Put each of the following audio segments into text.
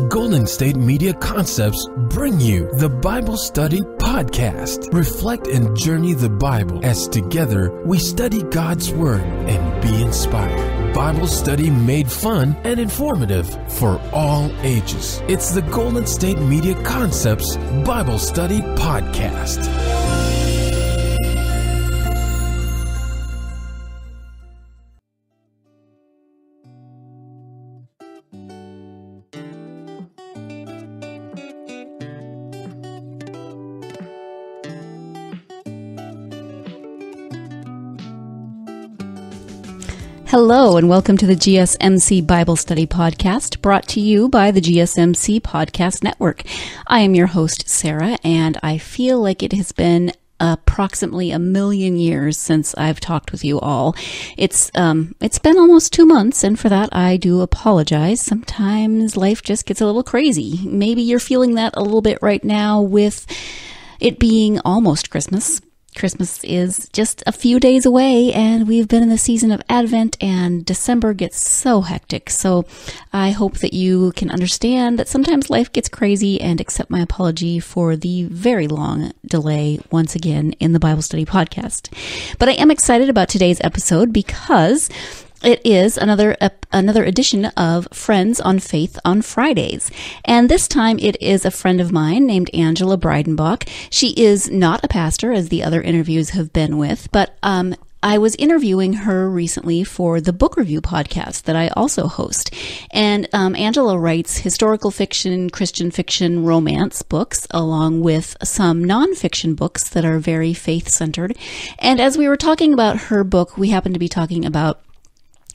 Golden State Media Concepts bring you the Bible Study Podcast. Reflect and journey the Bible as together we study God's Word and be inspired. Bible study made fun and informative for all ages. It's the Golden State Media Concepts Bible Study Podcast. Hello, and welcome to the GSMC Bible Study Podcast, brought to you by the GSMC Podcast Network. I am your host, Sarah, and I feel like it has been approximately 1,000,000 years since I've talked with you all. It's been almost 2 months, and for that I do apologize. Sometimes life just gets a little crazy. Maybe you're feeling that a little bit right now with it being almost Christmas. Christmas is just a few days away, and we've been in the season of Advent, and December gets so hectic. So I hope that you can understand that sometimes life gets crazy and accept my apology for the very long delay once again in the Bible Study Podcast. But I am excited about today's episode because it is another edition of Friends on Faith on Fridays. And this time it is a friend of mine named Angela Breidenbach. She is not a pastor, as the other interviews have been with, but I was interviewing her recently for the Book Review Podcast that I also host. And Angela writes historical fiction, Christian fiction, romance books, along with some nonfiction books that are very faith-centered. And as we were talking about her book, we happened to be talking about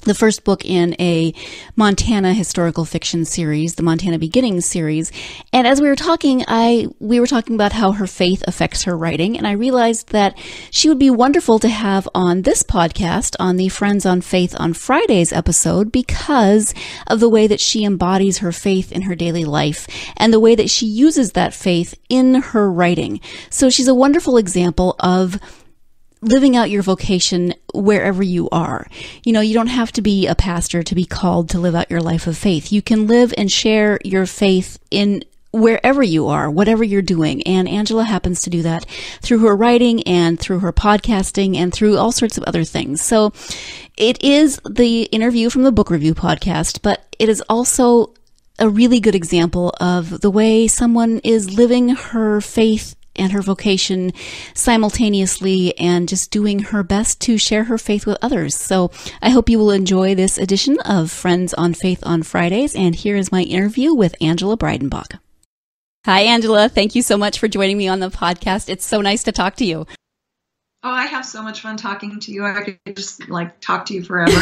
the first book in a Montana historical fiction series, the Montana Beginnings series. And as we were talking, we were talking about how her faith affects her writing. And I realized that she would be wonderful to have on this podcast, on the Friends on Faith on Fridays episode, because of the way that she embodies her faith in her daily life and the way that she uses that faith in her writing. So she's a wonderful example of living out your vocation wherever you are. You know, you don't have to be a pastor to be called to live out your life of faith. You can live and share your faith in wherever you are, whatever you're doing. And Angela happens to do that through her writing and through her podcasting and through all sorts of other things. So it is the interview from the Book Review Podcast, but it is also a really good example of the way someone is living her faith and her vocation simultaneously and just doing her best to share her faith with others. So I hope you will enjoy this edition of Friends on Faith on Fridays. And here is my interview with Angela Breidenbach. Hi, Angela. Thank you so much for joining me on the podcast. It's so nice to talk to you. Oh, I have so much fun talking to you. I could just talk to you forever.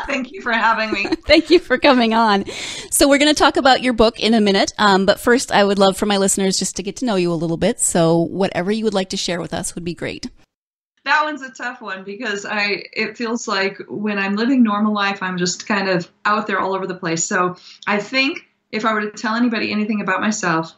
Thank you for having me. Thank you for coming on. So we're going to talk about your book in a minute. But first, I would love for my listeners just to get to know you a little bit. So whatever you would like to share with us would be great. That one's a tough one because it feels like when I'm living normal life, I'm just kind of out there all over the place. So I think if I were to tell anybody anything about myself,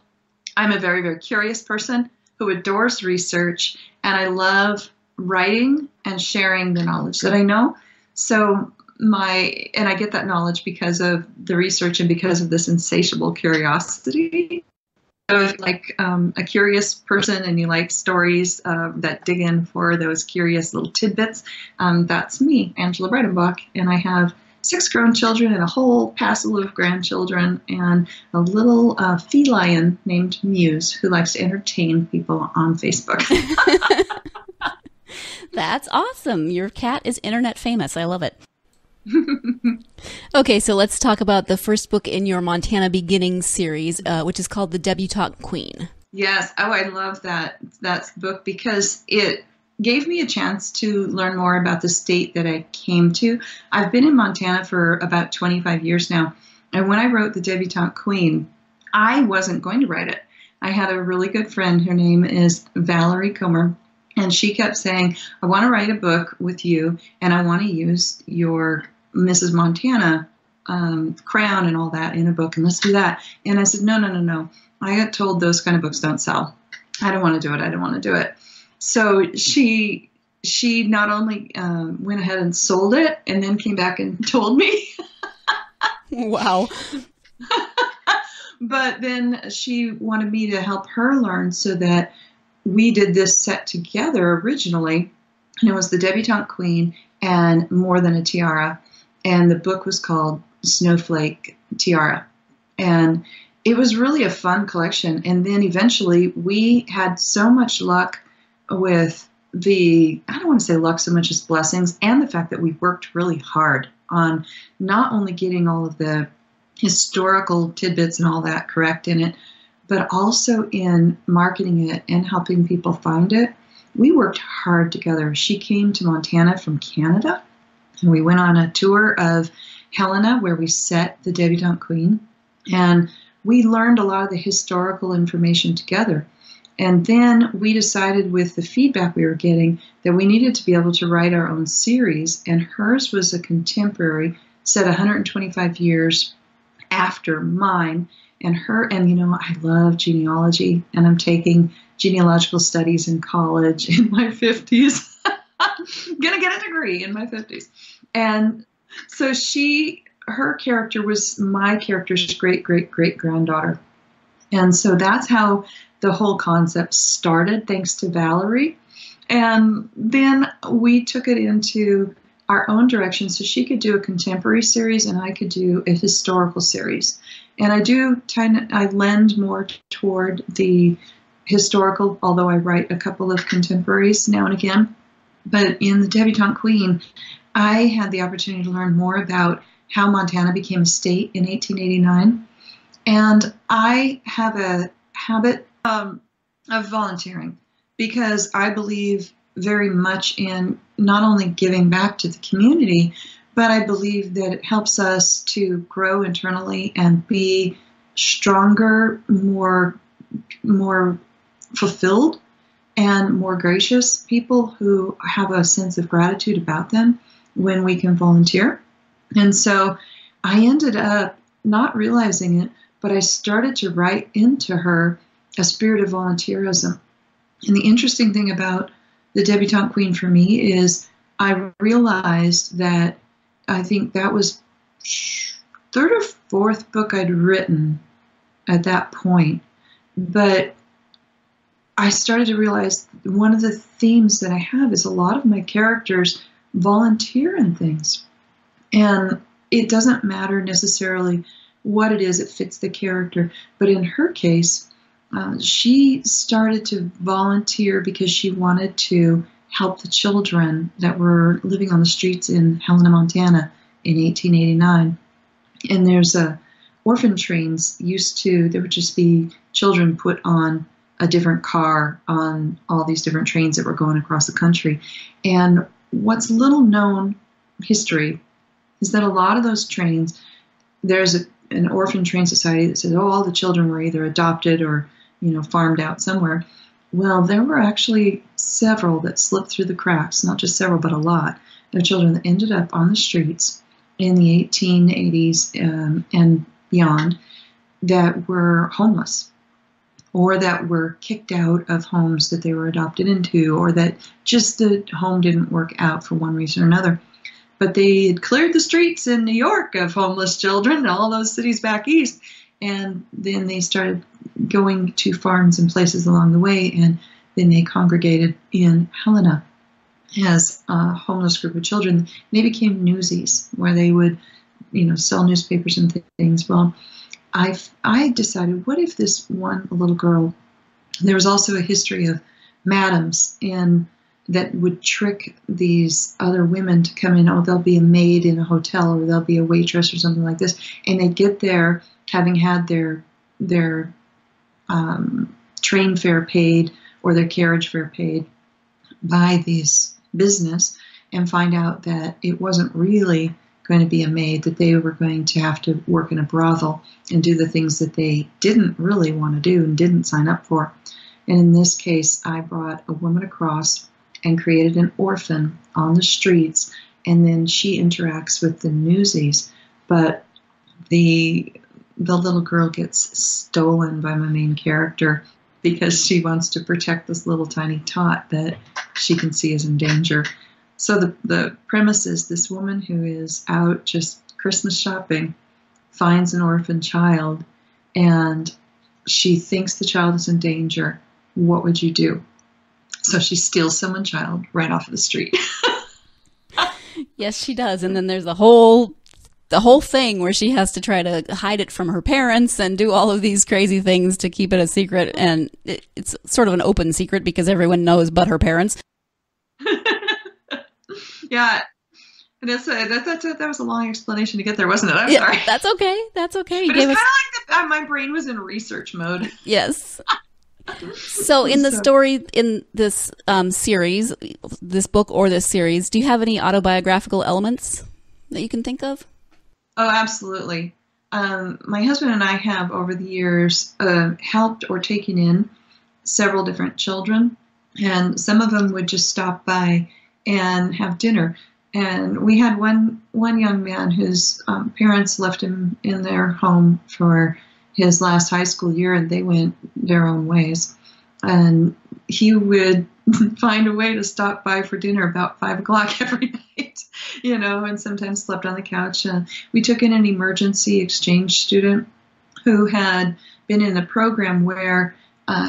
I'm a very, very curious person who adores research, and I love writing and sharing the knowledge that I know. So I get that knowledge because of the research and because of this insatiable curiosity. So if a curious person and you like stories that dig in for those curious little tidbits, that's me, Angela Breidenbach, and I have 6 grown children and a whole passel of grandchildren and a little feline named Muse who likes to entertain people on Facebook. That's awesome. Your cat is internet famous. I love it. Okay, so let's talk about the first book in your Montana Beginnings series, which is called The Debutante Queen. Yes. Oh, I love that book because it gave me a chance to learn more about the state that I came to. I've been in Montana for about 25 years now. And when I wrote The Debutante Queen, I wasn't going to write it. I had a really good friend. Her name is Valerie Comer. And she kept saying, I want to write a book with you, and I want to use your Mrs. Montana crown and all that in a book, and let's do that. And I said, no. I got told those kind of books don't sell. I don't want to do it. So she not only went ahead and sold it and then came back and told me. Wow. But then she wanted me to help her learn, so that we did this set together originally. And it was The Debutante Queen and More Than a Tiara. And the book was called Snowflake Tiara. And it was really a fun collection. And then eventually we had so much luck with I don't want to say luck so much as blessings, and the fact that we worked really hard on not only getting all of the historical tidbits and all that correct in it, but also in marketing it and helping people find it. We worked hard together. She came to Montana from Canada, and we went on a tour of Helena, where we set The Debutante Queen, and we learned a lot of the historical information together. And then we decided, with the feedback we were getting, that we needed to be able to write our own series, and hers was a contemporary set 125 years after mine. And I love genealogy, and I'm taking genealogical studies in college in my 50s. Gonna get a degree in my 50s. And so her character was my character's great-great-great-granddaughter. And so that's how the whole concept started, thanks to Valerie. And then we took it into our own direction, so she could do a contemporary series and I could do a historical series. And I lend more toward the historical, although I write a couple of contemporaries now and again. But in The Debutante Queen, I had the opportunity to learn more about how Montana became a state in 1889. And I have a habit of volunteering, because I believe very much in not only giving back to the community, but I believe that it helps us to grow internally and be stronger, more fulfilled, and more gracious people who have a sense of gratitude about them when we can volunteer. And so I ended up not realizing it, but I started to write into her a spirit of volunteerism. And the interesting thing about The Debutante Queen for me is I realized that I think that was third or fourth book I'd written at that point. But I started to realize one of the themes that I have is a lot of my characters volunteer in things. And it doesn't matter necessarily what it is, it fits the character. But in her case, she started to volunteer because she wanted to help the children that were living on the streets in Helena, Montana in 1889. And there's orphan trains there would just be children put on a different car on all these different trains that were going across the country. And what's little known history is that a lot of those trains, there's an orphan train society that says, all the children were either adopted or farmed out somewhere. Well, there were actually several that slipped through the cracks, not just several, but a lot of children that ended up on the streets in the 1880s and beyond that were homeless, or that were kicked out of homes that they were adopted into, or that just the home didn't work out for one reason or another. But they had cleared the streets in New York of homeless children and all those cities back east. And then they started going to farms and places along the way, and then they congregated in Helena as a homeless group of children. And they became newsies, where they would, sell newspapers and things. Well, I decided, what if this one little girl, there was also a history of madams that would trick these other women to come in. There'll be a maid in a hotel, or there'll be a waitress or something like this. And they get there having had their train fare paid or their carriage fare paid by this business, and find out that it wasn't really going to be a maid, that they were going to have to work in a brothel and do the things that they didn't really want to do and didn't sign up for. And in this case, I brought a woman across and created an orphan on the streets, and then she interacts with the newsies. But the little girl gets stolen by my main character because she wants to protect this little tiny tot that she can see is in danger. So the premise is this woman who is out just Christmas shopping finds an orphan child and she thinks the child is in danger. What would you do? So she steals someone's child right off of the street. Yes, she does. And then there's the whole thing where she has to try to hide it from her parents and do all of these crazy things to keep it a secret. And it's sort of an open secret because everyone knows but her parents. Yeah. That was a long explanation to get there, wasn't it? I'm sorry. That's okay. That's okay. But it's kind of like my brain was in research mode. Yes. So in the story, in this series, this book or this series, do you have any autobiographical elements that you can think of? Oh, absolutely. My husband and I have, over the years, helped or taken in several different children, and some of them would just stop by and have dinner. And we had one young man whose parents left him in their home for his last high school year, and they went their own ways. And he would find a way to stop by for dinner about 5 o'clock every night, and sometimes slept on the couch. We took in an emergency exchange student who had been in a program where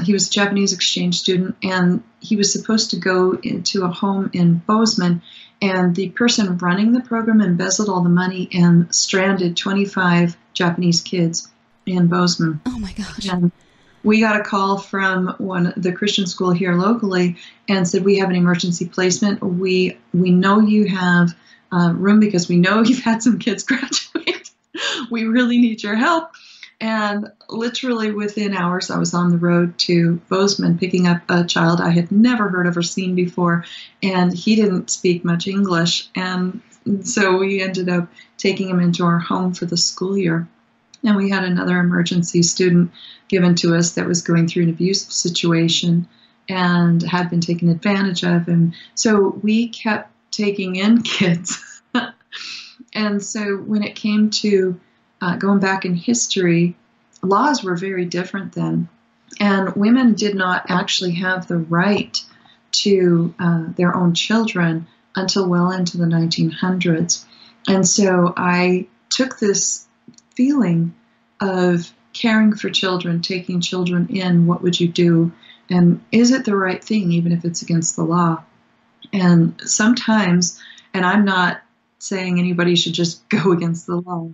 he was a Japanese exchange student, and he was supposed to go into a home in Bozeman, and the person running the program embezzled all the money and stranded 25 Japanese kids in Bozeman. Oh my gosh. And we got a call from the Christian school here locally and said, we have an emergency placement. We know you have room because we know you've had some kids graduate. We really need your help. And literally within hours, I was on the road to Bozeman picking up a child I had never heard of or seen before, and he didn't speak much English. And so we ended up taking him into our home for the school year. And we had another emergency student given to us that was going through an abusive situation and had been taken advantage of. And so we kept taking in kids. And so when it came to going back in history, laws were very different then. And women did not actually have the right to their own children until well into the 1900s. And so I took this feeling of caring for children, taking children in, what would you do? And is it the right thing, even if it's against the law? And sometimes, and I'm not saying anybody should just go against the law,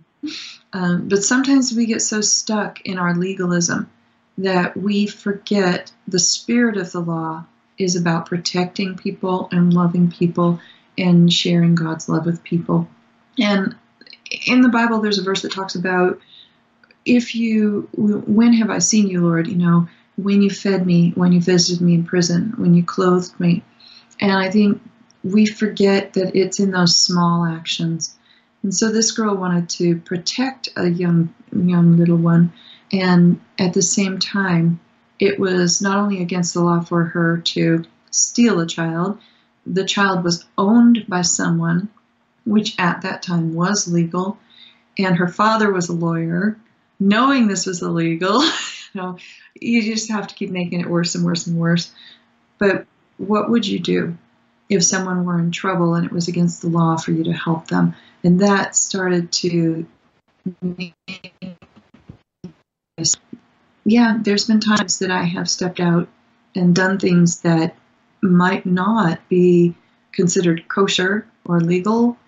but sometimes we get so stuck in our legalism that we forget the spirit of the law is about protecting people and loving people and sharing God's love with people. And in the Bible, there's a verse that talks about, when have I seen you, Lord? When you fed me, when you visited me in prison, when you clothed me. And I think we forget that it's in those small actions. And so this girl wanted to protect a young little one. And at the same time, it was not only against the law for her to steal a child, the child was owned by someone, which at that time was legal, and her father was a lawyer. Knowing this was illegal, you just have to keep making it worse and worse and worse. But what would you do if someone were in trouble and it was against the law for you to help them? And that started to, there's been times that I have stepped out and done things that might not be considered kosher or legal,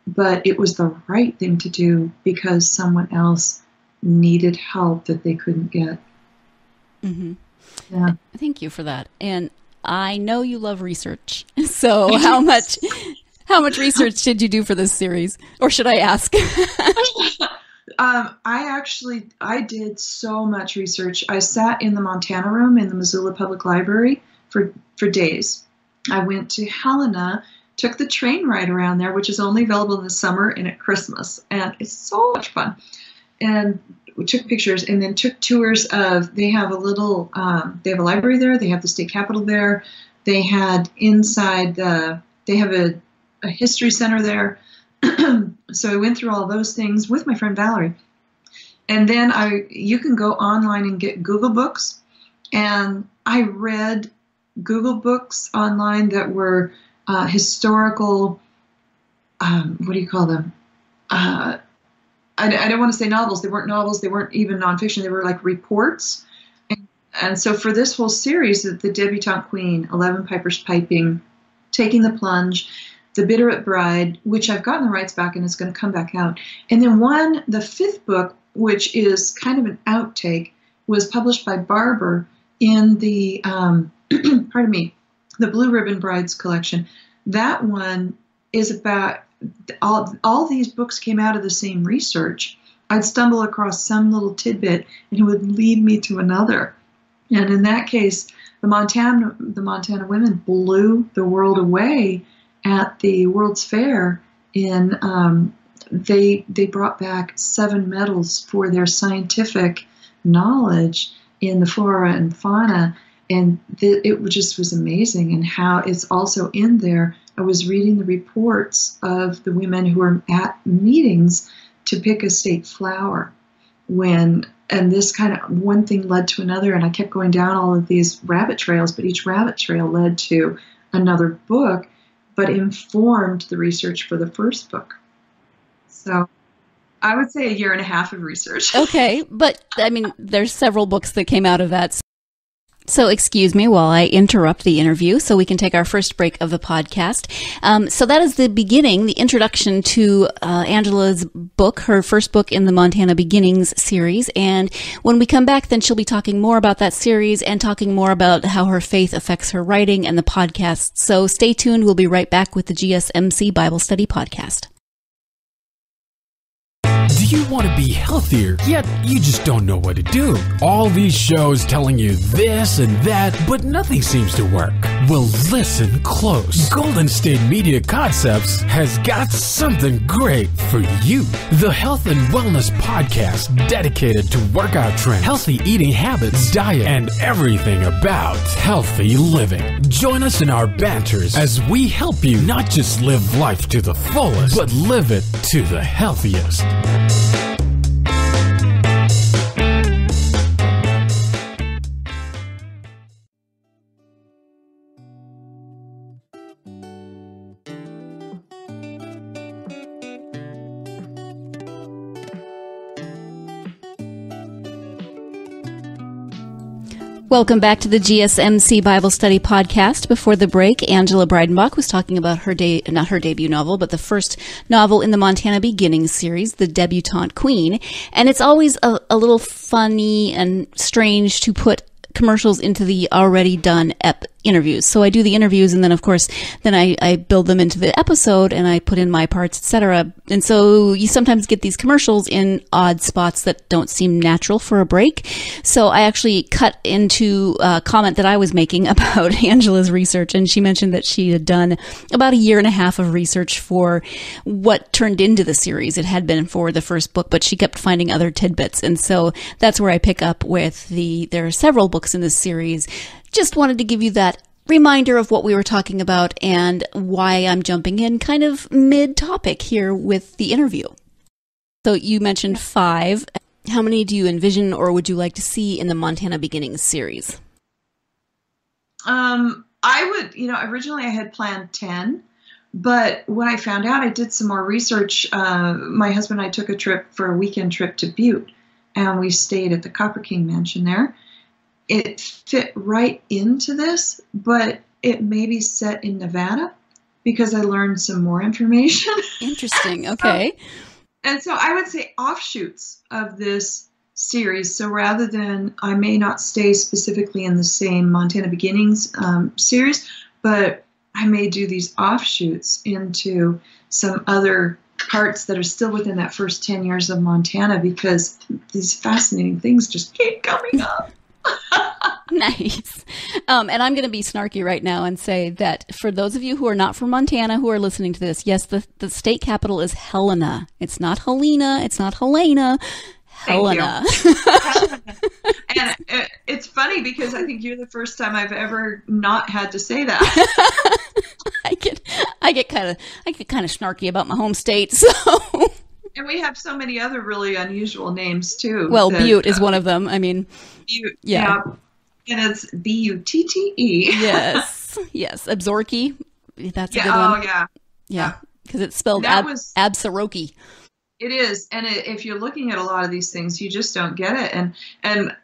but it was the right thing to do because someone else needed help that they couldn't get. Mm-hmm. Yeah. Thank you for that. And I know you love research. So how much research did you do for this series? Or should I ask? I did so much research. I sat in the Montana room in the Missoula Public Library for days. I went to Helena, took the train ride around there, which is only available in the summer and at Christmas. And it's so much fun. And we took pictures and then took tours of, they have a library there. They have the state capitol there. They had they have a history center there. So I went through all those things with my friend Valerie. And then you can go online and get Google Books. And I read Google Books online that were historical, what do you call them? I don't want to say novels. They weren't novels. They weren't even nonfiction. They were like reports. And so for this whole series, the Debutante Queen, 11 Pipers Piping, Taking the Plunge, The Bitterroot Bride, which I've gotten the rights back and it's going to come back out. And then the fifth book, which is kind of an outtake, was published by Barber in the, pardon me, the Blue Ribbon Brides collection. That one is about, all these books came out of the same research. I'd stumble across some little tidbit and it would lead me to another. And in that case, the Montana women blew the world away at the World's Fair. They brought back 7 medals for their scientific knowledge in the flora and fauna, and it just was amazing. And how it's also in there. I was reading the reports of the women who were at meetings to pick a state flower and this kind of one thing led to another, and I kept going down all of these rabbit trails, but each rabbit trail led to another book, but informed the research for the first book. So I would say 1.5 years of research. Okay, but I mean, there's several books that came out of that. So excuse me while I interrupt the interview so we can take our first break of the podcast. So that is the beginning, the introduction to Angela's book, her first book in the Montana Beginnings series. And when we come back, then she'll be talking more about that series and talking more about how her faith affects her writing and the podcast. So stay tuned. We'll be right back with the GSMC Bible Study Podcast. Do you want to be healthier, yet you just don't know what to do? All these shows telling you this and that, but nothing seems to work. Well, listen close. Golden State Media Concepts has got something great for you. The Health and Wellness Podcast, dedicated to workout trends, healthy eating habits, diet, and everything about healthy living. Join us in our banters as we help you not just live life to the fullest, but live it to the healthiest. Welcome back to the GSMC Bible Study Podcast. Before the break, Angela Breidenbach was talking about not her debut novel, but the first novel in the Montana Beginnings series, The Debutante Queen. And it's always a little funny and strange to put commercials into the already done interviews. So I do the interviews, and then of course, then I build them into the episode, and I put in my parts, etc. And so you sometimes get these commercials in odd spots that don't seem natural for a break. So I actually cut into a comment that I was making about Angela's research, and she mentioned that she had done about 1.5 years of research for what turned into the series. It had been for the first book, but she kept finding other tidbits. And so that's where I pick up with there are several books in this series. Just wanted to give you that reminder of what we were talking about and why I'm jumping in kind of mid-topic here with the interview. So you mentioned 5. How many do you envision or would you like to see in the Montana Beginnings series? I would, originally I had planned 10, but when I found out, I did some more research. My husband and I took a weekend trip to Butte, and we stayed at the Copper King Mansion there. It fit right into this, but it may be set in Nevada because I learned some more information. Interesting. Okay. And so I would say offshoots of this series. So rather than, I may not stay specifically in the same Montana Beginnings series, but I may do these offshoots into some other parts that are still within that first 10 years of Montana, because these fascinating things just keep coming up. Nice. And I'm going to be snarky right now and say that for those of you who are not from Montana who are listening to this, yes, the state capital is Helena. It's not Helena. It's not Helena. Helena. And it's funny because I think you're the first time I've ever not had to say that. I get kind of snarky about my home state. So. And we have so many other really unusual names too. Well, Butte is one of them. I mean, Butte, yeah. And it's Butte. Yes. Absaroka. That's a good one. Oh, yeah. Yeah. Because it's spelled Absaroka. It is, and if you're looking at a lot of these things, you just don't get it. And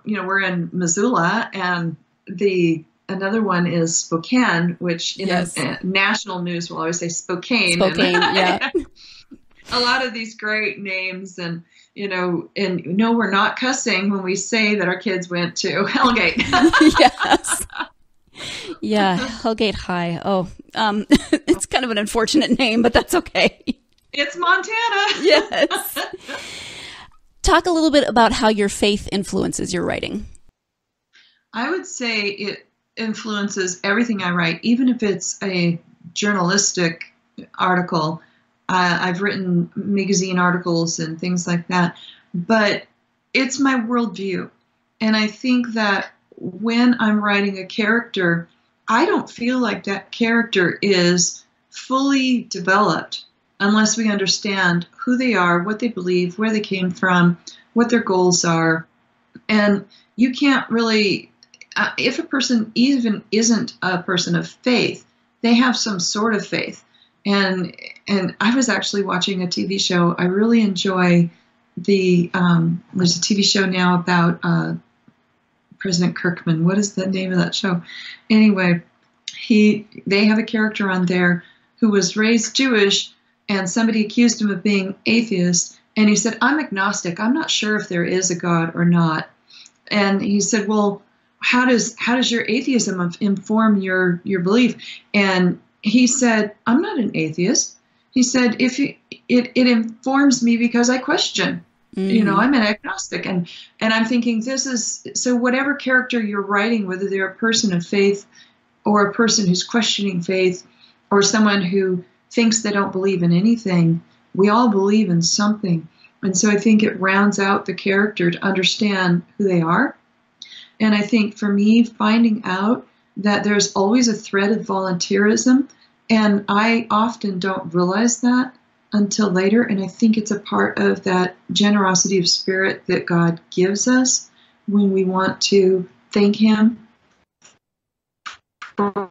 we're in Missoula, and another one is Spokane, which Yes. National news will always say Spokane. Spokane, yeah. A lot of these great names, and no, we're not cussing when we say that our kids went to Hellgate. Yes. Yeah, Hellgate High. Oh, it's kind of an unfortunate name, but that's okay. It's Montana. Yes. Talk a little bit about how your faith influences your writing. I would say it influences everything I write, even if it's a journalistic article. I've written magazine articles and things like that, but it's my worldview. And I think that when I'm writing a character, I don't feel like that character is fully developed unless we understand who they are, what they believe, where they came from, what their goals are. And you can't really, if a person even isn't a person of faith, they have some sort of faith. And I was actually watching a TV show. I really enjoy there's a TV show now about President Kirkman. What is the name of that show? Anyway, they have a character on there who was raised Jewish, and somebody accused him of being atheist, and he said, "I'm agnostic. I'm not sure if there is a God or not." And he said, "Well, how does your atheism inform your belief?" And he said, "I'm not an atheist." He said, it informs me because I question. Mm-hmm. I'm an agnostic. And I'm thinking, so whatever character you're writing, whether they're a person of faith or a person who's questioning faith or someone who thinks they don't believe in anything, we all believe in something. And so I think it rounds out the character to understand who they are. And I think for me, finding out that there's always a thread of volunteerism, and I often don't realize that until later, and I think it's a part of that generosity of spirit that God gives us when we want to thank Him for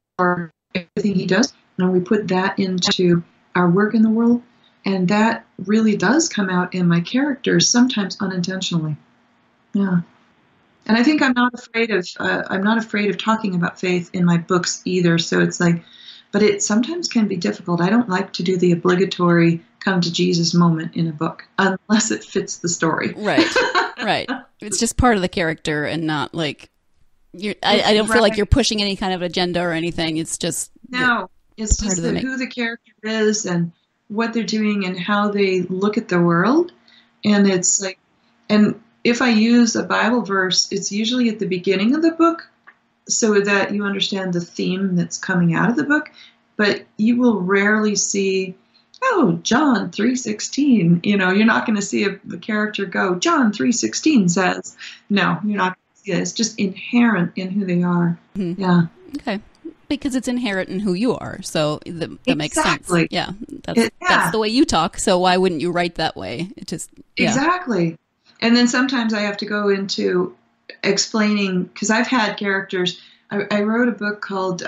everything He does, and we put that into our work in the world, and that really does come out in my characters, sometimes unintentionally. Yeah. And I think I'm not afraid of talking about faith in my books either. So it's like, but it sometimes can be difficult. I don't like to do the obligatory come to Jesus moment in a book unless it fits the story. Right. Right. It's just part of the character and not like I don't feel like you're pushing any kind of agenda or anything. It's just it's just who the character is and what they're doing and how they look at the world. And it's like, and if I use a Bible verse, it's usually at the beginning of the book so that you understand the theme that's coming out of the book. But you will rarely see, John 3:16. You're not going to see a character go, John 3:16 says. No, you're not going to see that. It's just inherent in who they are. Mm-hmm. Yeah. Okay. Because it's inherent in who you are. So that makes sense. Yeah. That's the way you talk. So why wouldn't you write that way? It just, yeah. Exactly. And then sometimes I have to go into explaining, because I've had characters. I wrote a book called,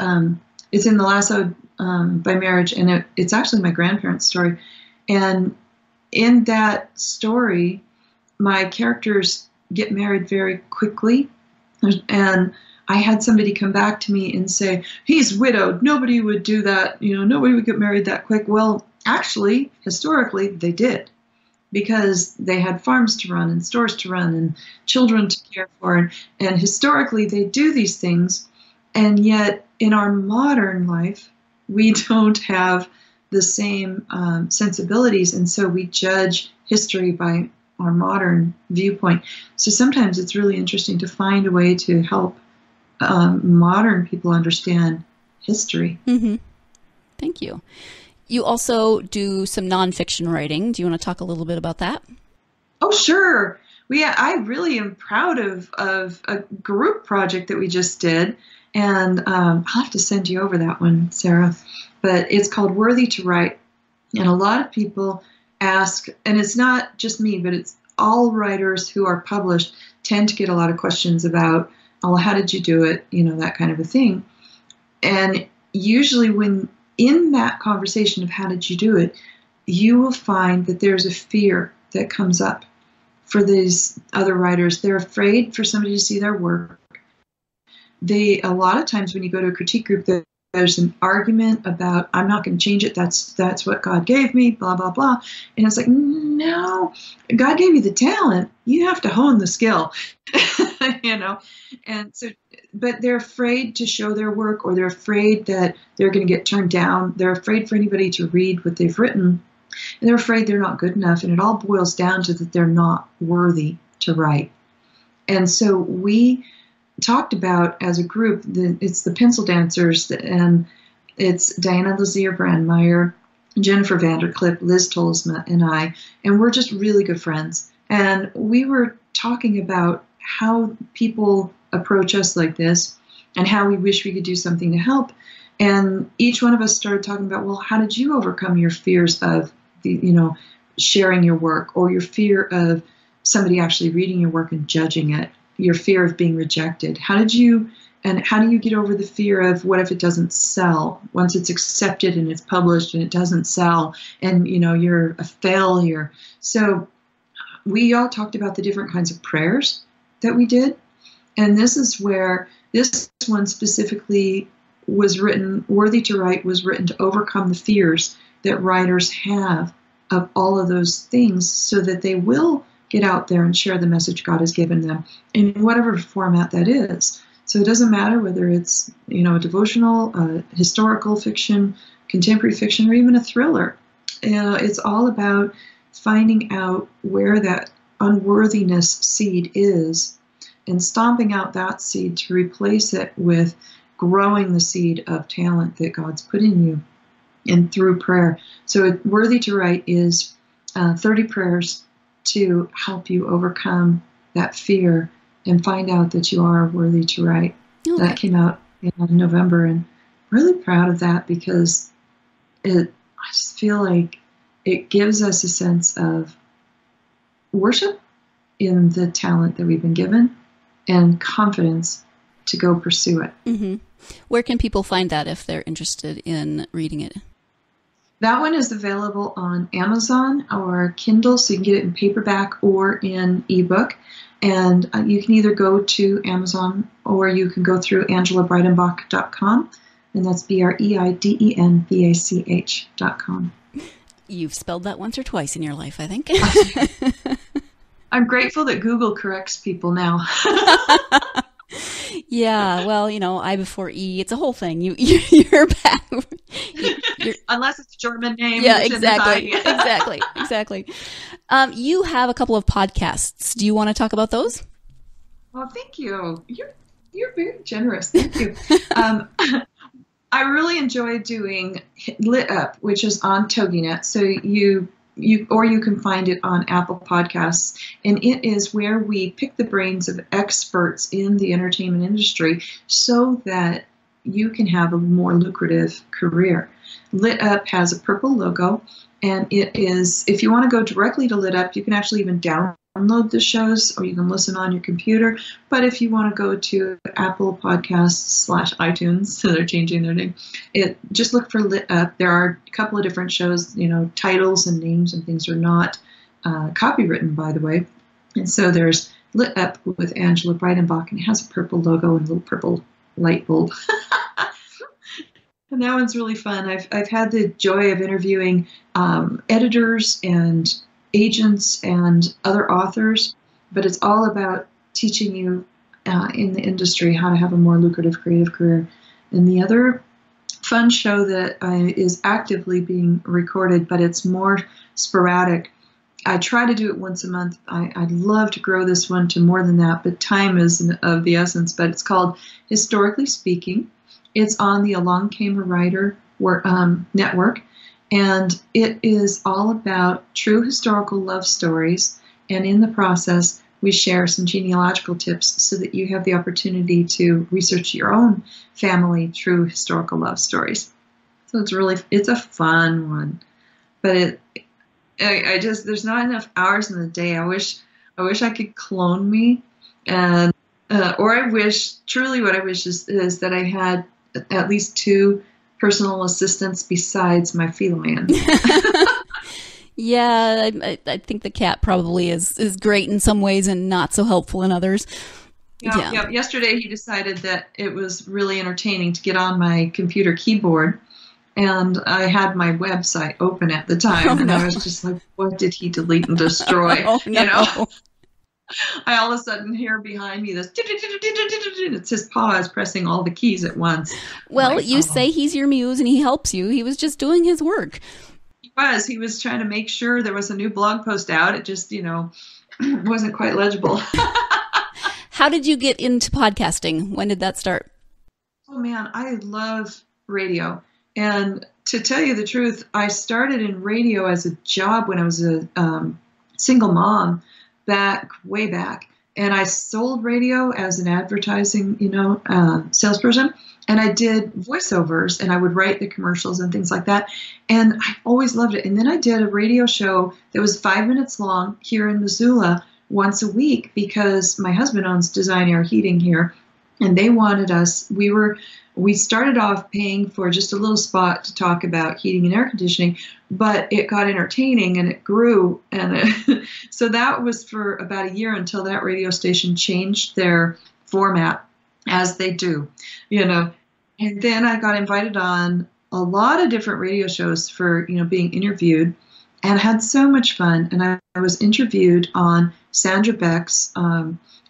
it's in the Lasso by Marriage, and it's actually my grandparents' story. And in that story, my characters get married very quickly. And I had somebody come back to me and say, he's widowed. Nobody would do that. Nobody would get married that quick. Well, actually, historically, they did. Because they had farms to run and stores to run and children to care for. And historically, they do these things. And yet, in our modern life, we don't have the same sensibilities. And so we judge history by our modern viewpoint. So sometimes it's really interesting to find a way to help modern people understand history. Mm-hmm. Thank you. You also do some nonfiction writing. Do you want to talk a little bit about that? Oh, sure. I really am proud of a group project that we just did. And I'll have to send you over that one, Sarah. But it's called Worthy to Write. And a lot of people ask, and it's not just me, but it's all writers who are published tend to get a lot of questions about, how did you do it? That kind of a thing. And usually when in that conversation of how did you do it, you will find that there's a fear that comes up for these other writers. They're afraid for somebody to see their work. A lot of times when you go to a critique group, there's an argument about, I'm not going to change it. That's what God gave me, blah, blah, blah. And it's like, no, God gave you the talent. You have to hone the skill, And so, but they're afraid to show their work, or they're afraid that they're going to get turned down. They're afraid for anybody to read what they've written. And they're afraid they're not good enough. And it all boils down to that they're not worthy to write. And so we talked about as a group, it's the Pencil Dancers, and it's Diana Lazier Brandmeier, Jennifer Vanderclip, Liz Tolsma, and I, and we're just really good friends. And we were talking about how people approach us like this and how we wish we could do something to help. And each one of us started talking about, well, how did you overcome your fears of sharing your work, or your fear of somebody actually reading your work and judging it? Your fear of being rejected. How do you get over the fear of, what if it doesn't sell once it's accepted and it's published and it doesn't sell, and you're a failure? So we all talked about the different kinds of prayers that we did, and this is where this one specifically was written. Worthy to Write was written to overcome the fears that writers have of all of those things, so that they will get out there and share the message God has given them in whatever format that is. So it doesn't matter whether it's, a devotional, historical fiction, contemporary fiction, or even a thriller. It's all about finding out where that unworthiness seed is and stomping out that seed to replace it with growing the seed of talent that God's put in you, and through prayer. So Worthy to Write is 30 prayers to help you overcome that fear and find out that you are worthy to write. Okay. That came out in November, and really proud of that, because I just feel like it gives us a sense of worship in the talent that we've been given, and confidence to go pursue it. Mm-hmm. Where can people find that if they're interested in reading it? That one is available on Amazon or Kindle, so you can get it in paperback or in ebook. And you can either go to Amazon, or you can go through AngelaBreidenbach.com, and that's BreidenBach.com. You've spelled that once or twice in your life, I think. I'm grateful that Google corrects people now. Yeah, well, I before E, it's a whole thing. You're back. Unless it's a German name. Yeah, exactly. Exactly. You have a couple of podcasts. Do you want to talk about those? Well, thank you. You're very generous. Thank you. I really enjoy doing Lit Up, which is on TogiNet. So you can find it on Apple Podcasts, and it is where we pick the brains of experts in the entertainment industry so that you can have a more lucrative career. Lit Up has a purple logo, and it is, if you want to go directly to Lit Up, you can actually even download the shows, or you can listen on your computer. But if you want to go to Apple Podcasts / iTunes, so they're changing their name, just look for Lit Up. There are a couple of different shows, titles and names and things are not copywritten, by the way. And so there's Lit Up with Angela Breidenbach, and it has a purple logo and a little purple light bulb. And that one's really fun. I've had the joy of interviewing editors and agents and other authors, but it's all about teaching you in the industry how to have a more lucrative creative career. And the other fun show that is actively being recorded, but it's more sporadic. I try to do it once a month. I'd love to grow this one to more than that, but time is of the essence. But it's called Historically Speaking. It's on the Along Came a Writer network, and it is all about true historical love stories. And in the process, we share some genealogical tips so that you have the opportunity to research your own family true historical love stories. So it's a fun one, but there's not enough hours in the day. I wish I could clone me, and or I wish, truly what I wish is that I had at least 2 personal assistants besides my feline. Yeah, I think the cat probably is great in some ways and not so helpful in others. Yeah, yeah. Yesterday he decided that it was really entertaining to get on my computer keyboard, and I had my website open at the time, and I was just like, what did he delete and destroy? Oh, no. You know? I all of a sudden hear behind me this, it's his paws pressing all the keys at once. Well, like, you say he's your muse and he helps you. He was just doing his work. He was trying to make sure there was a new blog post out. It just, wasn't quite legible. How did you get into podcasting? When did that start? Oh man, I love radio. And to tell you the truth, I started in radio as a job when I was a single mom way back. And I sold radio as an advertising, salesperson. And I did voiceovers, and I would write the commercials and things like that. And I always loved it. And then I did a radio show that was 5 minutes long here in Missoula once a week, because my husband owns Design Air Heating here, and they wanted us. We started off paying for just a little spot to talk about heating and air conditioning, but it got entertaining and it grew. And so that was for about a year until that radio station changed their format, as they do, And then I got invited on a lot of different radio shows for, being interviewed, and had so much fun. And I was interviewed on Sandra Beck's,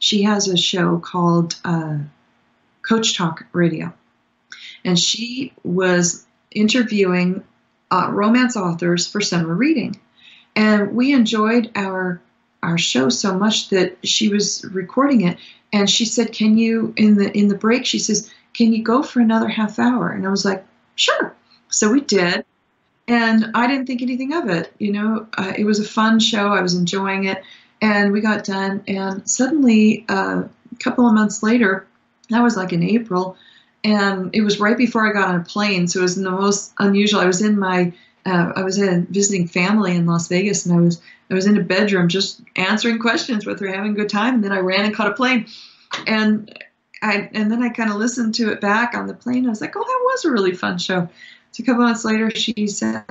she has a show called Coach Talk Radio. And she was interviewing romance authors for summer reading. And we enjoyed our show so much that she was recording it. And she said, can you, in the break, she says, can you go for another half hour? And I was like, sure. So we did. And I didn't think anything of it. It was a fun show. I was enjoying it. And we got done. And suddenly, a couple of months later, that was like in April, and it was right before I got on a plane. So it was the most unusual. I was visiting family in Las Vegas, and I was in a bedroom just answering questions with her, having a good time. And then I ran and caught a plane. And then I kind of listened to it back on the plane. I was like, oh, that was a really fun show. So a couple months later, she said,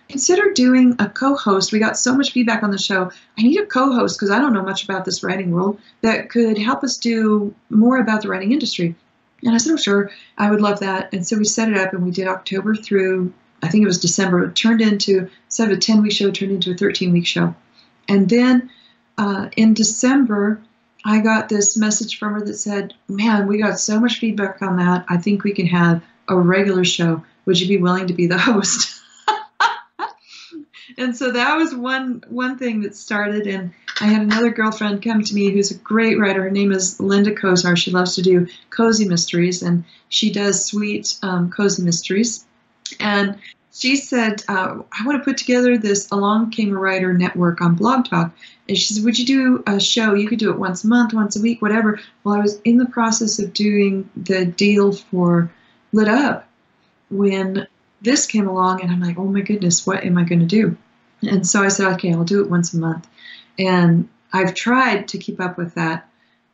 consider doing a co-host. We got so much feedback on the show. I need a co-host because I don't know much about this writing world that could help us do more about the writing industry. And I said, oh, sure, I would love that. And so we set it up, and we did October through, I think it was December. It turned into, instead of a 10-week show, it turned into a 13-week show. And then in December, I got this message from her that said, man, we got so much feedback on that. I think we can have a regular show. Would you be willing to be the host? And so that was one thing that started. And I had another girlfriend come to me who's a great writer. Her name is Linda Kozar. She loves to do cozy mysteries, and she does sweet cozy mysteries. And she said, I want to put together this Along Came a Writer network on Blog Talk. And she said, would you do a show? You could do it once a month, once a week, whatever. Well, I was in the process of doing the deal for Lit Up when this came along, and I'm like, oh my goodness, what am I going to do? And so I said, okay, I'll do it once a month. And I've tried to keep up with that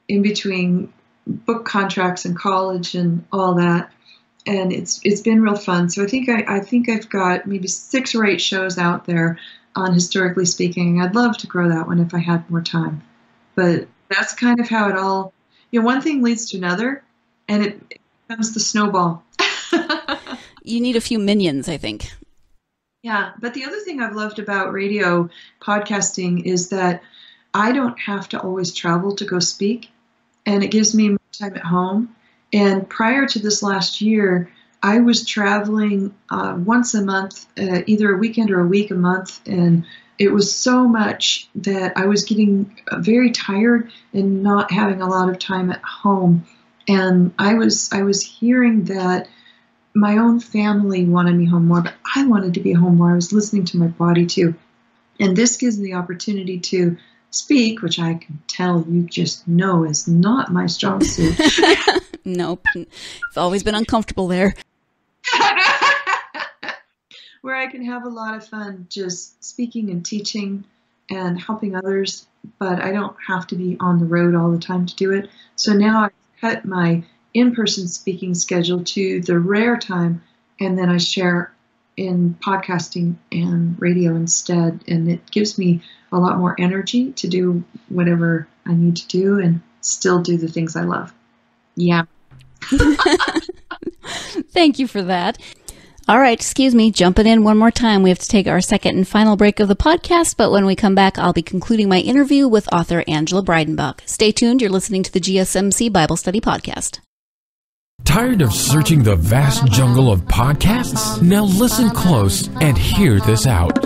in between book contracts and college and all that. And it's been real fun. So I think I've got maybe 6 or 8 shows out there on Historically Speaking. I'd love to grow that one if I had more time. But that's kind of how it all, one thing leads to another, and it becomes the snowball. You need a few minions, I think. Yeah, but the other thing I've loved about radio podcasting is that I don't have to always travel to go speak, and it gives me more time at home. And prior to this last year, I was traveling once a month, either a weekend or a week a month, and it was so much that I was getting very tired and not having a lot of time at home. And I was hearing that my own family wanted me home more, but I wanted to be home more. I was listening to my body too. And this gives me the opportunity to speak, which I can tell you just know is not my strong suit. Nope. It's always been uncomfortable there. Where I can have a lot of fun just speaking and teaching and helping others, but I don't have to be on the road all the time to do it. So now I cut my in-person speaking schedule to the rare time, and then I share in podcasting and radio instead, and it gives me a lot more energy to do whatever I need to do and still do the things I love. Yeah. Thank you for that. All right, excuse me, jumping in one more time. We have to take our second and final break of the podcast, but when we come back, I'll be concluding my interview with author Angela Breidenbach. Stay tuned. You're listening to the GSMC Bible Study Podcast. Tired of searching the vast jungle of podcasts? Now listen close and hear this out.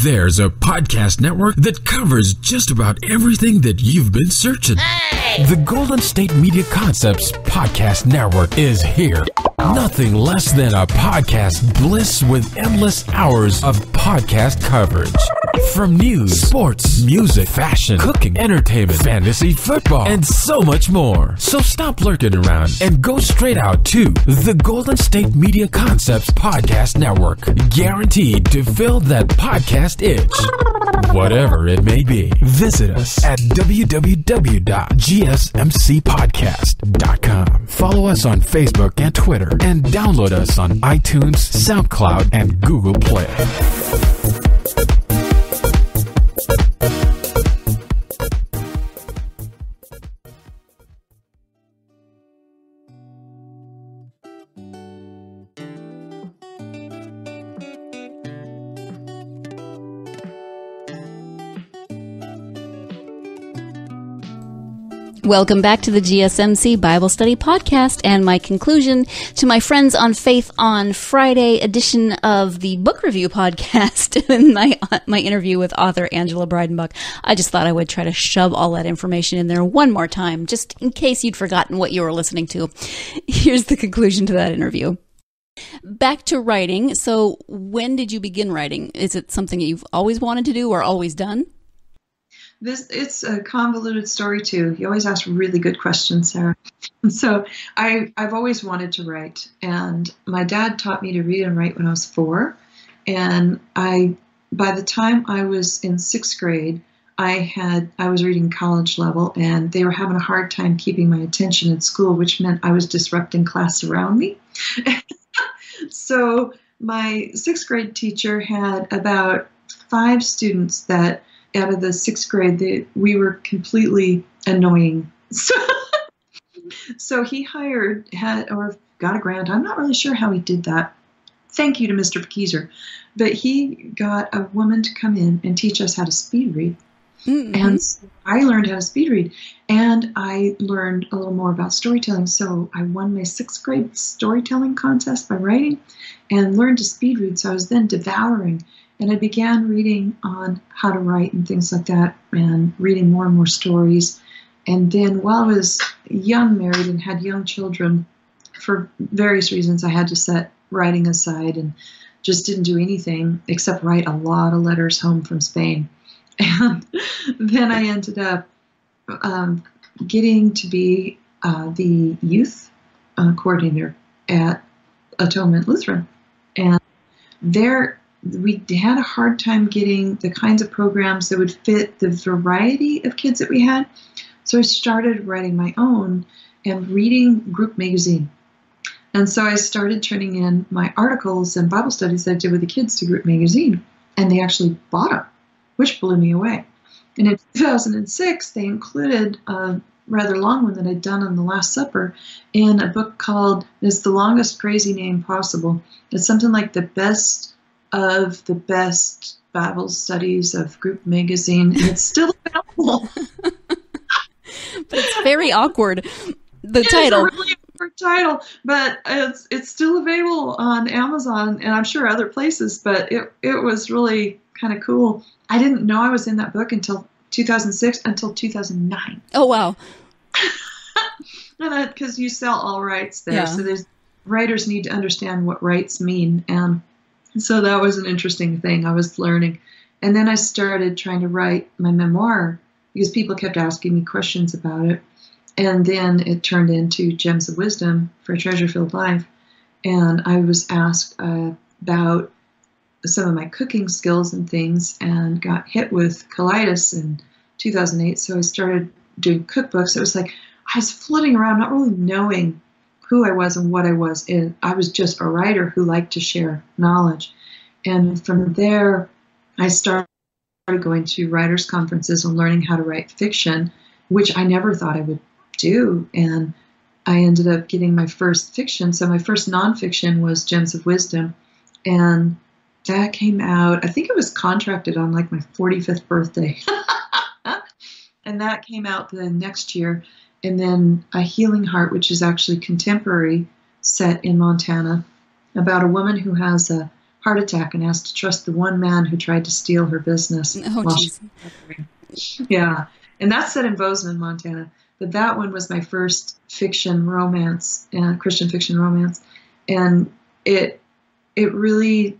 There's a podcast network that covers just about everything that you've been searching. The Golden State Media Concepts Podcast Network is here. Nothing less than a podcast bliss with endless hours of podcast coverage. From news, sports, music, fashion, cooking, entertainment, fantasy, football, and so much more. So stop lurking around and go straight out to the Golden State Media Concepts Podcast Network. Guaranteed to fill that podcast itch. Whatever it may be. Visit us at www.gsmcpodcast.com. Follow us on Facebook and Twitter, and download us on iTunes, SoundCloud, and Google Play. Welcome back to the GSMC Bible Study Podcast and my conclusion to my Friends on Faith on Friday edition of the Book Review Podcast and my interview with author Angela Breidenbach. I just thought I would try to shove all that information in there one more time, just in case you'd forgotten what you were listening to. Here's the conclusion to that interview. Back to writing. So when did you begin writing? Is it something that you've always wanted to do or always done? It's a convoluted story too. You always ask really good questions, Sarah. And so I've always wanted to write, and my dad taught me to read and write when I was 4. And by the time I was in 6th grade, I was reading college level, and they were having a hard time keeping my attention at school, which meant I was disrupting class around me. So my 6th grade teacher had about 5 students that out of the 6th grade, we were completely annoying. So he got a grant. I'm not really sure how he did that. Thank you to Mr. Keyser. But he got a woman to come in and teach us how to speed read. Mm-hmm. And so I learned how to speed read. And I learned a little more about storytelling. So I won my 6th grade storytelling contest by writing and learned to speed read. So I was then devouring. And I began reading on how to write and things like that, and reading more and more stories. And then while I was young, married, and had young children, for various reasons, I had to set writing aside and just didn't do anything except write a lot of letters home from Spain. And then I ended up getting to be the youth coordinator at Atonement Lutheran. And there we had a hard time getting the kinds of programs that would fit the variety of kids that we had. So I started writing my own and reading Group Magazine. And so I started turning in my articles and Bible studies that I did with the kids to Group Magazine. And they actually bought them, which blew me away. And in 2006, they included a rather long one that I'd done on the Last Supper in a book called, it's the longest crazy name possible. It's something like the best of the best Bible studies of Group Magazine, and it's still available. But it's very awkward. The title. It's a really awkward title, but it's still available on Amazon and I'm sure other places. But it was really kind of cool. I didn't know I was in that book until 2006, until 2009. Oh wow! And because you sell all rights there, yeah. So writers need to understand what rights mean, and so that was an interesting thing I was learning. And then I started trying to write my memoir because people kept asking me questions about it. And then it turned into Gems of Wisdom for a Treasure-Filled Life. And I was asked about some of my cooking skills and things and got hit with colitis in 2008. So I started doing cookbooks. It was like I was flitting around, not really knowing who I was and what I was. And I was just a writer who liked to share knowledge. And from there, I started going to writers' conferences and learning how to write fiction, which I never thought I would do. And I ended up getting my first fiction. So my first nonfiction was Gems of Wisdom. And that came out, I think it was contracted on like my 45th birthday. And that came out the next year. And then A Healing Heart, which is actually contemporary, set in Montana, about a woman who has a heart attack and has to trust the one man who tried to steal her business. Oh, jeez. Yeah. And that's set in Bozeman, Montana. But that one was my first fiction romance, Christian fiction romance. And it really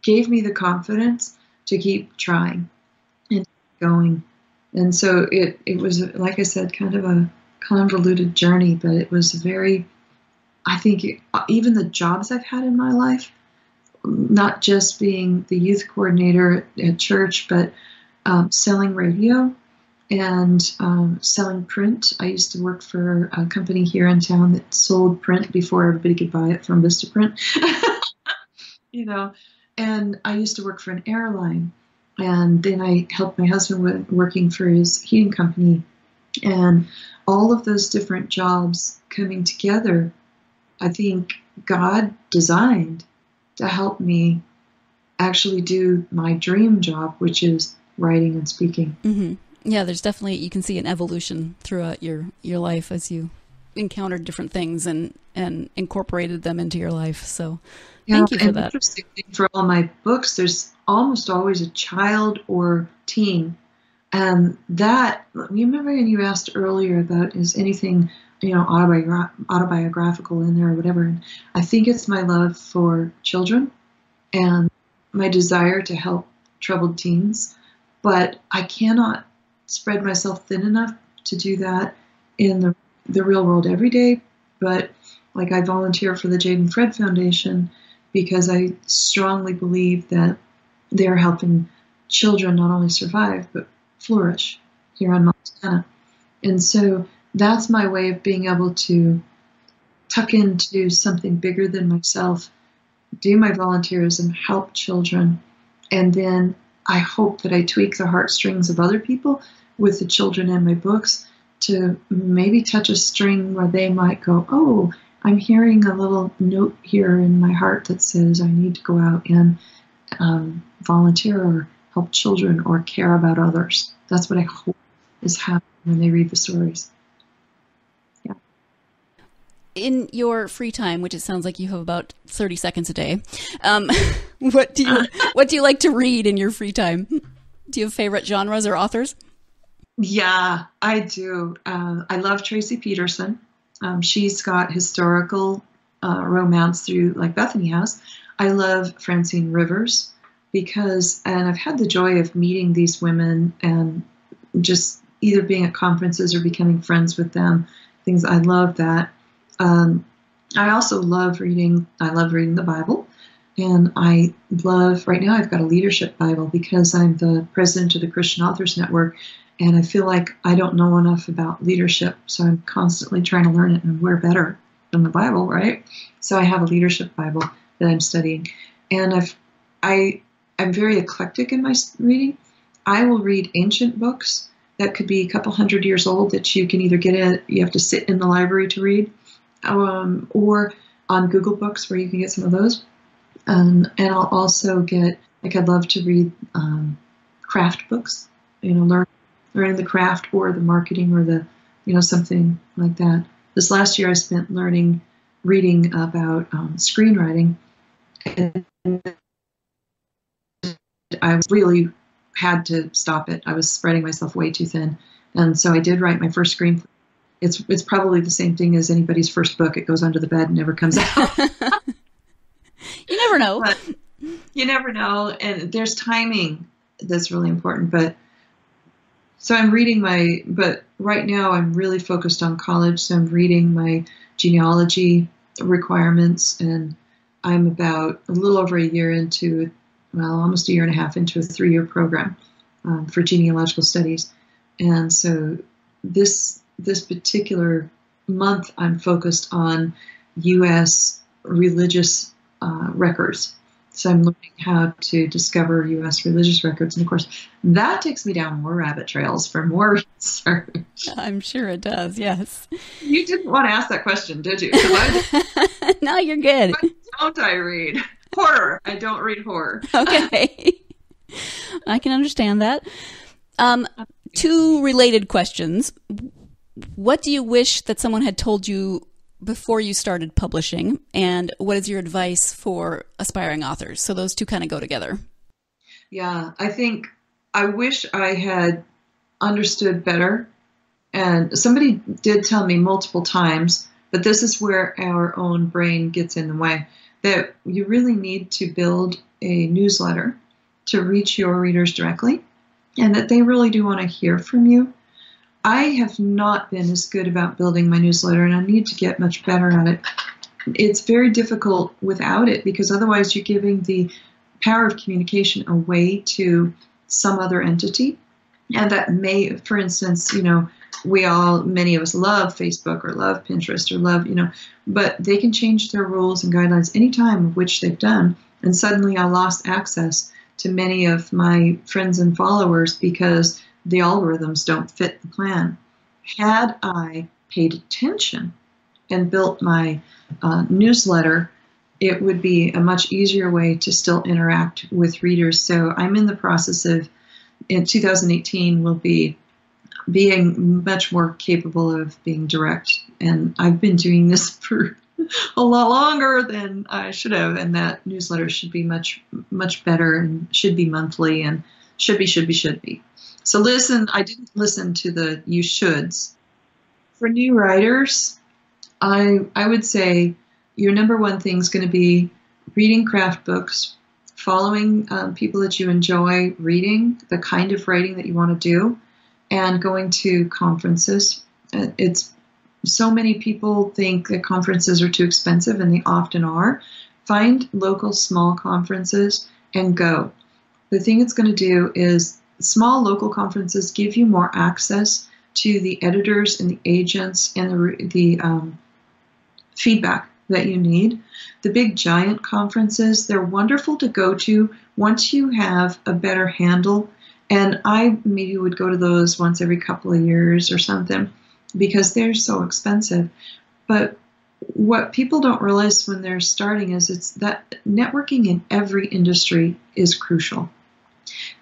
gave me the confidence to keep trying and going. And so it was, like I said, kind of a convoluted journey, but it was very, I think, even the jobs I've had in my life, not just being the youth coordinator at church, but selling radio and selling print. I used to work for a company here in town that sold print before everybody could buy it from Vistaprint. And I used to work for an airline. And then I helped my husband with working for his heating company. And all of those different jobs coming together, I think God designed to help me actually do my dream job, which is writing and speaking. Mm-hmm. Yeah, there's definitely, you can see an evolution throughout your life as you encountered different things and incorporated them into your life. So thank you for that. Interesting thing for all my books, there's almost always a child or teen. And that, you remember when you asked earlier about is anything, autobiographical in there or whatever. And I think it's my love for children and my desire to help troubled teens. But I cannot spread myself thin enough to do that in the real world every day. But like I volunteer for the Jade and Fred Foundation because I strongly believe that they're helping children not only survive, but flourish here in Montana. And so that's my way of being able to tuck into something bigger than myself, do my volunteerism, help children, and then I hope that I tweak the heartstrings of other people with the children in my books to maybe touch a string where they might go, oh, I'm hearing a little note here in my heart that says I need to go out and volunteer or help children or care about others. That's what I hope is happening when they read the stories. Yeah. In your free time, which it sounds like you have about 30 seconds a day, what do you like to read in your free time? Do you have favorite genres or authors? Yeah, I do. I love Tracy Peterson. She's got historical romance through like Bethany House. I love Francine Rivers and I've had the joy of meeting these women and just either being at conferences or becoming friends with them. I love that. I also love reading. I love reading the Bible. And right now I've got a leadership Bible because I'm the president of the Christian Authors Network. And I feel like I don't know enough about leadership. So I'm constantly trying to learn it, and we're better than the Bible, right? So I have a leadership Bible that I'm studying. And I'm very eclectic in my reading. I will read ancient books that could be a couple hundred years old that you can either you have to sit in the library to read, or on Google Books where you can get some of those. And I'll also I'd love to read craft books, learning the craft or the marketing or something like that. This last year I spent reading about screenwriting, and I really had to stop it. I was spreading myself way too thin. And so I did write my first screenplay. It's probably the same thing as anybody's first book. It goes under the bed and never comes out. You never know. But you never know. And there's timing that's really important. So I'm reading but right now I'm really focused on college. So I'm reading my genealogy requirements, and I'm about a little over a year into, almost a year and a half into a 3-year program for genealogical studies. And so this particular month I'm focused on U.S. religious records. So I'm learning how to discover U.S. religious records. And of course, that takes me down more rabbit trails for more research. I'm sure it does, yes. You didn't want to ask that question, did you? No, you're good. What don't I read? Horror. I don't read horror. Okay. I can understand that. Two related questions. What do you wish that someone had told you before you started publishing, and what is your advice for aspiring authors? So those two kind of go together. Yeah, I think I wish I had understood better. And somebody did tell me multiple times, but this is where our own brain gets in the way, that you really need to build a newsletter to reach your readers directly, and that they really do want to hear from you. I have not been as good about building my newsletter, and I need to get much better at it. It's very difficult without it, because otherwise you're giving the power of communication away to some other entity. And that may, for instance, many of us love Facebook or love Pinterest or love, but they can change their rules and guidelines anytime, which they've done. And suddenly I lost access to many of my friends and followers because the algorithms don't fit the plan. Had I paid attention and built my newsletter, it would be a much easier way to still interact with readers. So I'm in the process of, in 2018, will be being much more capable of being direct. And I've been doing this for a lot longer than I should have. And that newsletter should be much, much better, and should be monthly, and should be. So I didn't listen to the you shoulds. For new writers, I would say your number one thing is going to be reading craft books, following people that you enjoy reading, the kind of writing that you want to do, and going to conferences. So many people think that conferences are too expensive, and they often are. Find local small conferences and go. The thing it's going to do is small local conferences give you more access to the editors and the agents and the feedback that you need. The big giant conferences, they're wonderful to go to once you have a better handle. And I maybe would go to those once every couple of years or something, because they're so expensive. But what people don't realize when they're starting is it's that networking in every industry is crucial.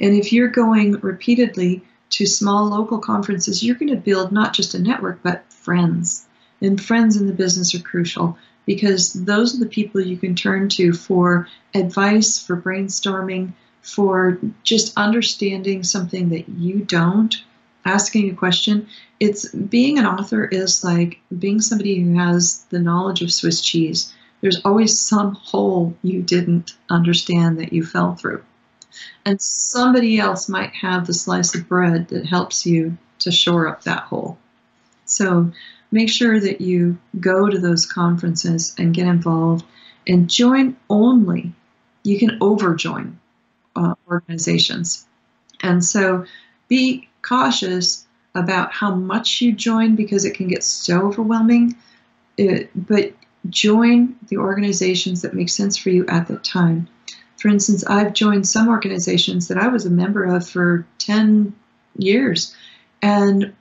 And if you're going repeatedly to small local conferences, you're going to build not just a network, but friends. And friends in the business are crucial, because those are the people you can turn to for advice, for brainstorming, for just understanding something that you don't, asking a question. Being an author is like being somebody who has the knowledge of Swiss cheese. There's always some hole you didn't understand that you fell through. And somebody else might have the slice of bread that helps you to shore up that hole. So make sure that you go to those conferences and get involved, and join only. You can overjoin organizations. And so be cautious about how much you join, because it can get so overwhelming. But join the organizations that make sense for you at the time. For instance, I've joined some organizations that I was a member of for 10 years, and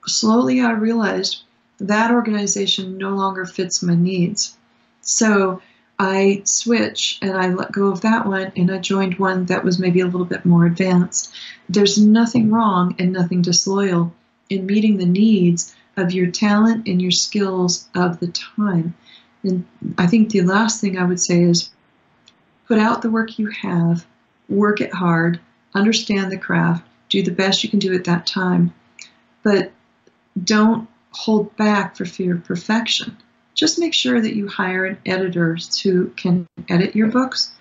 slowly I realized that organization no longer fits my needs. So I switched and I let go of that one, and I joined one that was maybe a little bit more advanced. There's nothing wrong and nothing disloyal in meeting the needs of your talent and your skills of the time. And I think the last thing I would say is put out the work you have, work it hard, understand the craft, do the best you can do at that time, but don't hold back for fear of perfection. Just make sure that you hire an editor who can edit your books.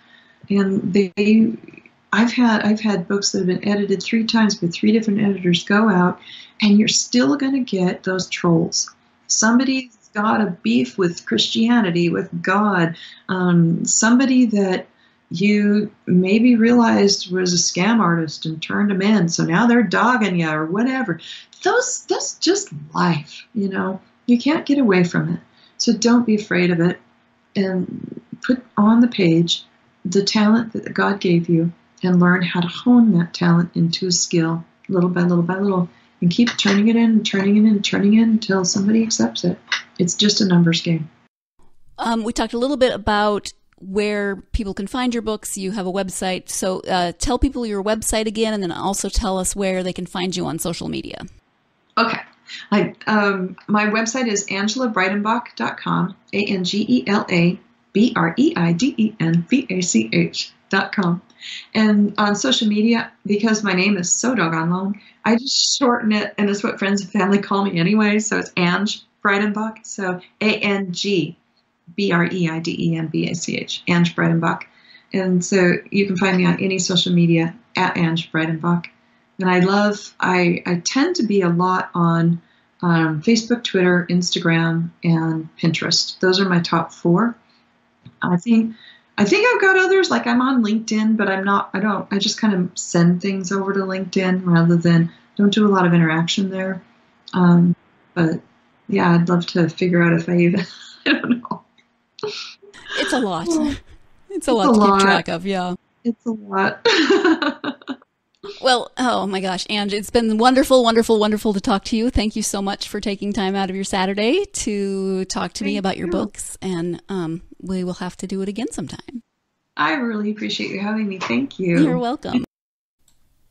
And I've had books that have been edited 3 times by 3 different editors go out, and you're still going to get those trolls. Somebody's got a beef with Christianity, with God, somebody that you maybe realized was a scam artist and turned them in, so now they're dogging you or whatever. That's just life, You can't get away from it. So don't be afraid of it, and put on the page the talent that God gave you and learn how to hone that talent into a skill little by little by little, and keep turning it in and turning it in and turning it in until somebody accepts it. It's just a numbers game. We talked a little bit about where people can find your books. You have a website. So tell people your website again, and then also tell us where they can find you on social media. Okay. My website is angelabreidenbach.com, AngelaBreidenbach.com. And on social media, because my name is so doggone long, I just shorten it, and it's what friends and family call me anyway. So it's Ange Breidenbach. So ANGBreidenbach, Ange Breidenbach. And so you can find me on any social media at Ange Breidenbach. And I tend to be a lot on Facebook, Twitter, Instagram, and Pinterest. Those are my top 4. I think I've got others, like I'm on LinkedIn, but I just kind of send things over to LinkedIn rather than, don't do a lot of interaction there. But yeah, I'd love to figure out if I even, I don't know. It's a lot. It's a lot to keep track of, yeah. It's a lot. Well, oh my gosh, Ange, it's been wonderful, wonderful, wonderful to talk to you. Thank you so much for taking time out of your Saturday to talk to me about your books, and we will have to do it again sometime. I really appreciate you having me. Thank you. You're welcome.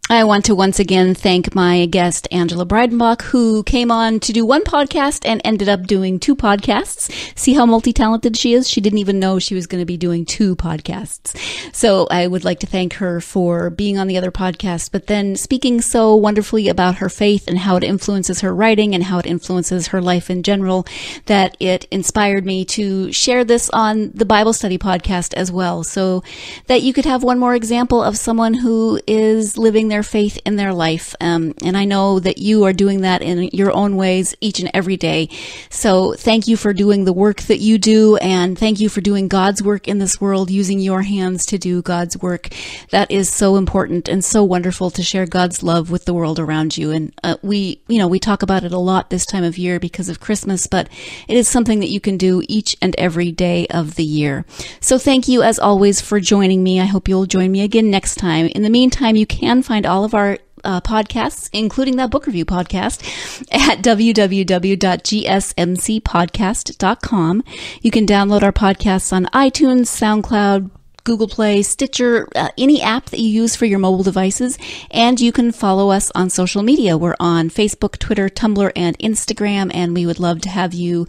I want to once again thank my guest, Angela Breidenbach, who came on to do one podcast and ended up doing 2 podcasts. See how multi-talented she is? She didn't even know she was going to be doing 2 podcasts. So I would like to thank her for being on the other podcast, but then speaking so wonderfully about her faith and how it influences her writing and how it influences her life in general, that it inspired me to share this on the Bible Study podcast as well, so that you could have one more example of someone who is living their faith in their life. And I know that you are doing that in your own ways each and every day. So thank you for doing the work that you do, and thank you for doing God's work in this world, using your hands to do God's work. That is so important and so wonderful to share God's love with the world around you. And we talk about it a lot this time of year because of Christmas, but it is something that you can do each and every day of the year. So thank you as always for joining me. I hope you'll join me again next time. In the meantime, you can find all of our podcasts, including that book review podcast, at www.gsmcpodcast.com. You can download our podcasts on iTunes, SoundCloud, Google Play, Stitcher, any app that you use for your mobile devices. And you can follow us on social media. We're on Facebook, Twitter, Tumblr, and Instagram, and we would love to have you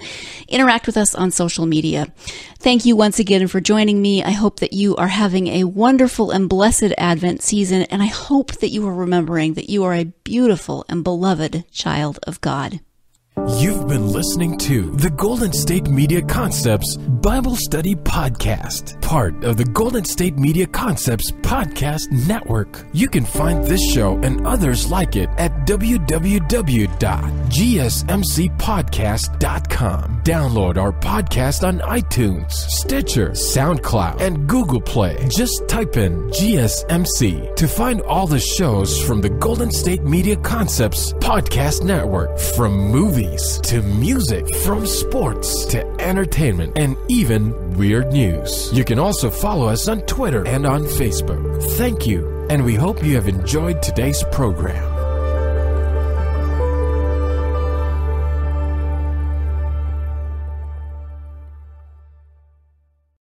interact with us on social media. Thank you once again for joining me. I hope that you are having a wonderful and blessed Advent season, and I hope that you are remembering that you are a beautiful and beloved child of God. You've been listening to the Golden State Media Concepts Bible Study Podcast, part of the Golden State Media Concepts Podcast Network. You can find this show and others like it at www.gsmcpodcast.com. Download our podcast on iTunes, Stitcher, SoundCloud, and Google Play. Just type in GSMC to find all the shows from the Golden State Media Concepts Podcast Network, from movies to music, from sports to entertainment, and even weird news. You can also follow us on Twitter and on Facebook. Thank you, and we hope you have enjoyed today's program.